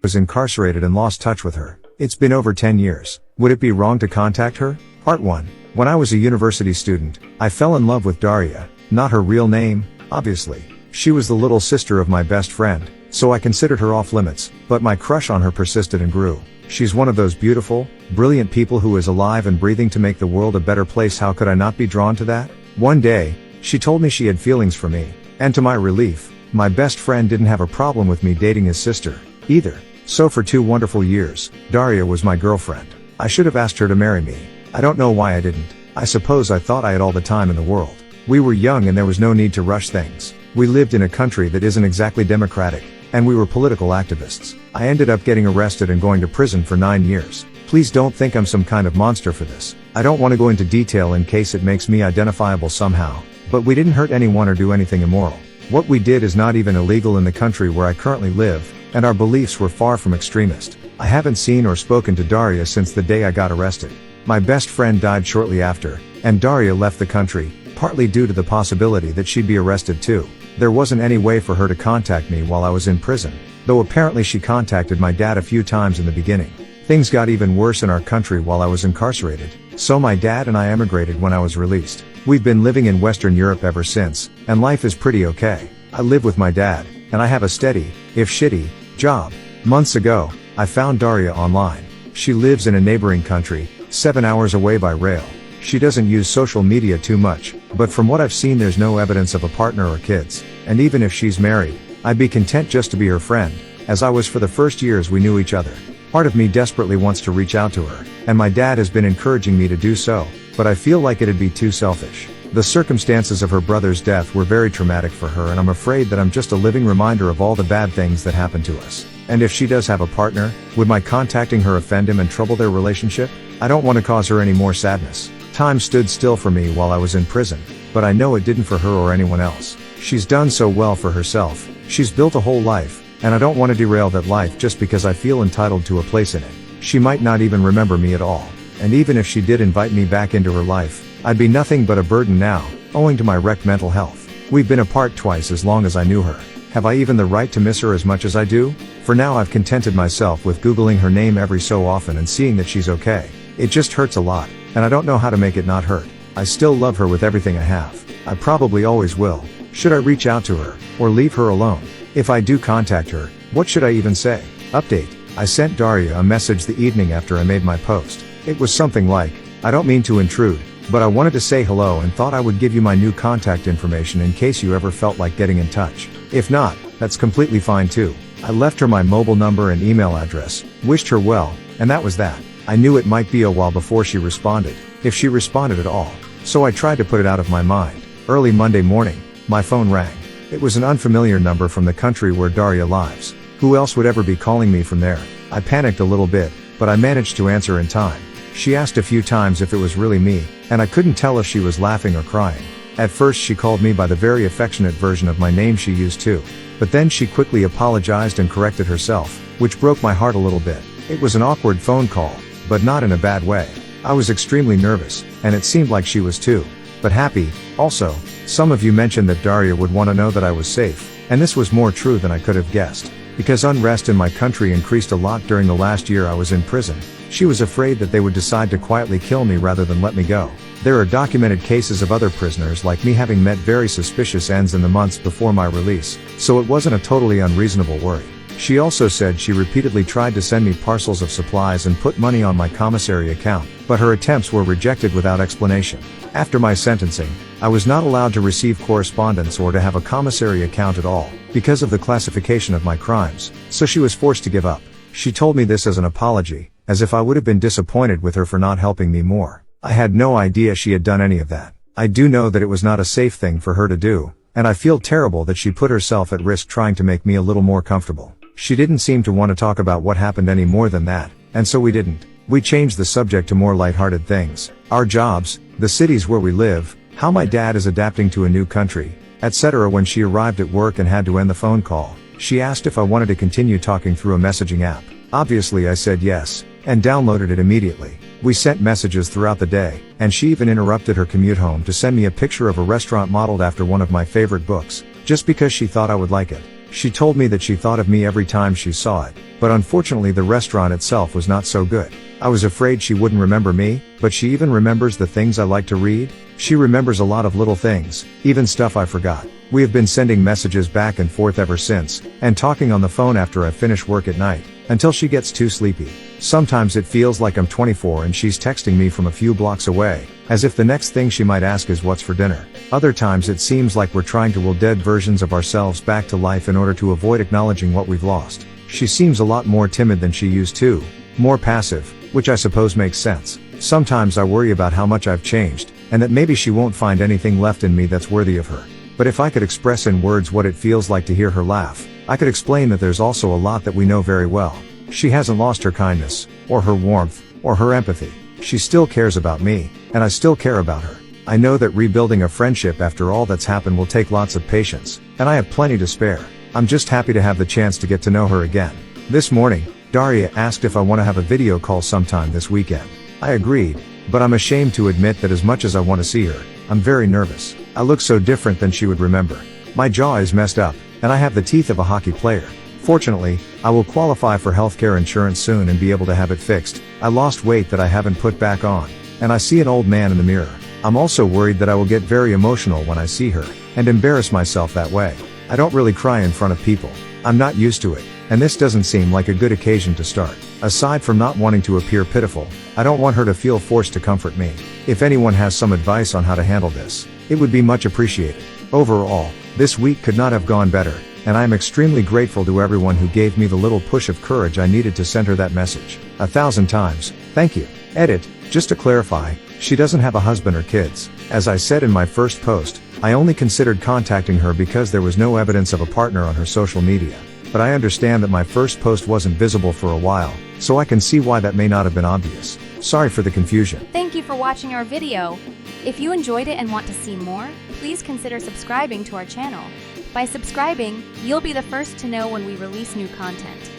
was incarcerated and lost touch with her. It's been over 10 years. Would it be wrong to contact her? Part 1. When I was a university student, I fell in love with Daria. Not her real name, obviously. She was the little sister of my best friend, so I considered her off limits, but my crush on her persisted and grew. She's one of those beautiful, brilliant people who is alive and breathing to make the world a better place. How could I not be drawn to that? One day, she told me she had feelings for me, and to my relief, my best friend didn't have a problem with me dating his sister, either. So for 2 wonderful years, Daria was my girlfriend. I should have asked her to marry me. I don't know why I didn't. I suppose I thought I had all the time in the world. We were young and there was no need to rush things. We lived in a country that isn't exactly democratic, and we were political activists. I ended up getting arrested and going to prison for 9 years. Please don't think I'm some kind of monster for this. I don't want to go into detail in case it makes me identifiable somehow, but we didn't hurt anyone or do anything immoral. What we did is not even illegal in the country where I currently live, and our beliefs were far from extremist. I haven't seen or spoken to Daria since the day I got arrested. My best friend died shortly after, and Daria left the country, partly due to the possibility that she'd be arrested too. There wasn't any way for her to contact me while I was in prison, though apparently she contacted my dad a few times in the beginning. Things got even worse in our country while I was incarcerated, so my dad and I emigrated when I was released. We've been living in Western Europe ever since, and life is pretty okay. I live with my dad, and I have a steady, if shitty, job. Months ago, I found Daria online. She lives in a neighboring country, 7 hours away by rail. She doesn't use social media too much, but from what I've seen there's no evidence of a partner or kids, and even if she's married, I'd be content just to be her friend, as I was for the first years we knew each other. Part of me desperately wants to reach out to her, and my dad has been encouraging me to do so, but I feel like it'd be too selfish. The circumstances of her brother's death were very traumatic for her, and I'm afraid that I'm just a living reminder of all the bad things that happened to us. And if she does have a partner, would my contacting her offend him and trouble their relationship? I don't want to cause her any more sadness. Time stood still for me while I was in prison, but I know it didn't for her or anyone else. She's done so well for herself. She's built a whole life, and I don't want to derail that life just because I feel entitled to a place in it. She might not even remember me at all, and even if she did invite me back into her life, I'd be nothing but a burden now, owing to my wrecked mental health. We've been apart twice as long as I knew her. Have I even the right to miss her as much as I do? For now I've contented myself with Googling her name every so often and seeing that she's okay. It just hurts a lot, and I don't know how to make it not hurt. I still love her with everything I have. I probably always will. Should I reach out to her, or leave her alone? If I do contact her, what should I even say? Update. I sent Daria a message the evening after I made my post. It was something like, I don't mean to intrude, but I wanted to say hello and thought I would give you my new contact information in case you ever felt like getting in touch. If not, that's completely fine too. I left her my mobile number and email address, wished her well, and that was that. I knew it might be a while before she responded, if she responded at all, so I tried to put it out of my mind. Early Monday morning, my phone rang. It was an unfamiliar number from the country where Daria lives. Who else would ever be calling me from there? I panicked a little bit, but I managed to answer in time. She asked a few times if it was really me, and I couldn't tell if she was laughing or crying. At first she called me by the very affectionate version of my name she used too, but then she quickly apologized and corrected herself, which broke my heart a little bit. It was an awkward phone call, but not in a bad way. I was extremely nervous, and it seemed like she was too, but happy. Also, some of you mentioned that Daria would want to know that I was safe, and this was more true than I could have guessed. Because unrest in my country increased a lot during the last year I was in prison, she was afraid that they would decide to quietly kill me rather than let me go. There are documented cases of other prisoners like me having met very suspicious ends in the months before my release, so it wasn't a totally unreasonable worry. She also said she repeatedly tried to send me parcels of supplies and put money on my commissary account, but her attempts were rejected without explanation. After my sentencing, I was not allowed to receive correspondence or to have a commissary account at all, because of the classification of my crimes, so she was forced to give up. She told me this as an apology, as if I would have been disappointed with her for not helping me more. I had no idea she had done any of that. I do know that it was not a safe thing for her to do, and I feel terrible that she put herself at risk trying to make me a little more comfortable. She didn't seem to want to talk about what happened any more than that, and so we didn't. We changed the subject to more lighthearted things. Our jobs, the cities where we live, how my dad is adapting to a new country, etc. When she arrived at work and had to end the phone call, she asked if I wanted to continue talking through a messaging app. Obviously I said yes, and downloaded it immediately. We sent messages throughout the day, and she even interrupted her commute home to send me a picture of a restaurant modeled after one of my favorite books, just because she thought I would like it. She told me that she thought of me every time she saw it, but unfortunately the restaurant itself was not so good. I was afraid she wouldn't remember me, but she even remembers the things I like to read. She remembers a lot of little things, even stuff I forgot. We have been sending messages back and forth ever since, and talking on the phone after I finish work at night, until she gets too sleepy. Sometimes it feels like I'm 24 and she's texting me from a few blocks away, as if the next thing she might ask is what's for dinner. Other times it seems like we're trying to will dead versions of ourselves back to life in order to avoid acknowledging what we've lost. She seems a lot more timid than she used to, more passive, which I suppose makes sense. Sometimes I worry about how much I've changed, and that maybe she won't find anything left in me that's worthy of her. But if I could express in words what it feels like to hear her laugh, I could explain that there's also a lot that we know very well. She hasn't lost her kindness, or her warmth, or her empathy. She still cares about me, and I still care about her. I know that rebuilding a friendship after all that's happened will take lots of patience, and I have plenty to spare. I'm just happy to have the chance to get to know her again. This morning, Daria asked if I want to have a video call sometime this weekend. I agreed, but I'm ashamed to admit that as much as I want to see her, I'm very nervous. I look so different than she would remember. My jaw is messed up, and I have the teeth of a hockey player. Fortunately, I will qualify for healthcare insurance soon and be able to have it fixed. I lost weight that I haven't put back on, and I see an old man in the mirror. I'm also worried that I will get very emotional when I see her, and embarrass myself that way. I don't really cry in front of people. I'm not used to it, and this doesn't seem like a good occasion to start. Aside from not wanting to appear pitiful, I don't want her to feel forced to comfort me. If anyone has some advice on how to handle this, it would be much appreciated. Overall, this week could not have gone better, and I am extremely grateful to everyone who gave me the little push of courage I needed to send her that message. 1,000 times, thank you. Edit, just to clarify, she doesn't have a husband or kids. As I said in my first post, I only considered contacting her because there was no evidence of a partner on her social media. But I understand that my first post wasn't visible for a while, so I can see why that may not have been obvious. Sorry for the confusion. Thank you for watching our video. If you enjoyed it and want to see more, please consider subscribing to our channel. By subscribing, you'll be the first to know when we release new content.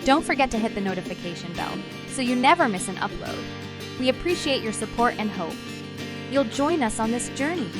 Don't forget to hit the notification bell, so you never miss an upload. We appreciate your support and hope you'll join us on this journey.